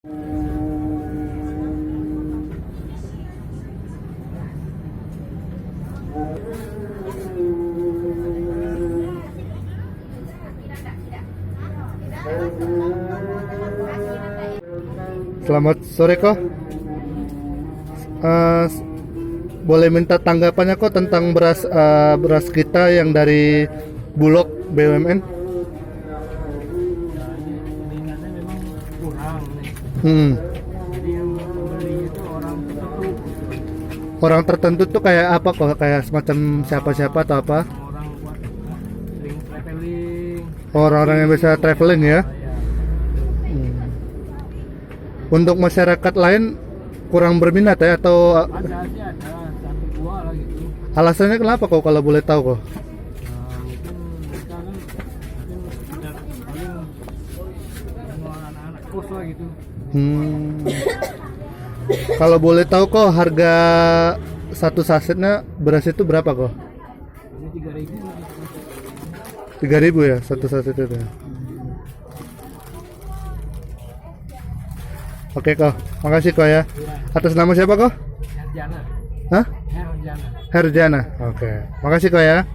Selamat sore kok. Boleh minta tanggapannya kok tentang beras kita yang dari Bulog BUMN? Peminatnya memang kurang nih. Jadi yang membeli itu Orang tertentu tuh kayak apa kok? Kayak semacam siapa-siapa atau apa? orang buat sering traveling. Orang-orang yang bisa traveling ya. Ya, Untuk masyarakat lain kurang berminat ya atau ada sih ada satu dua lah gitu. alasannya kenapa kok kalau boleh tahu kok? Mungkin mereka kan mungkin sekedar paling semua anak-anak kos lah gitu. Kalau boleh tahu kok harga satu sasetnya beras itu berapa kok? Ini 3.000 lah. 3.000 ya satu saset itu. Oke kok, makasih kok ya. Atas nama siapa kok? Herjana. Hah? Herjana. Herjana. Oke, makasih kok ya.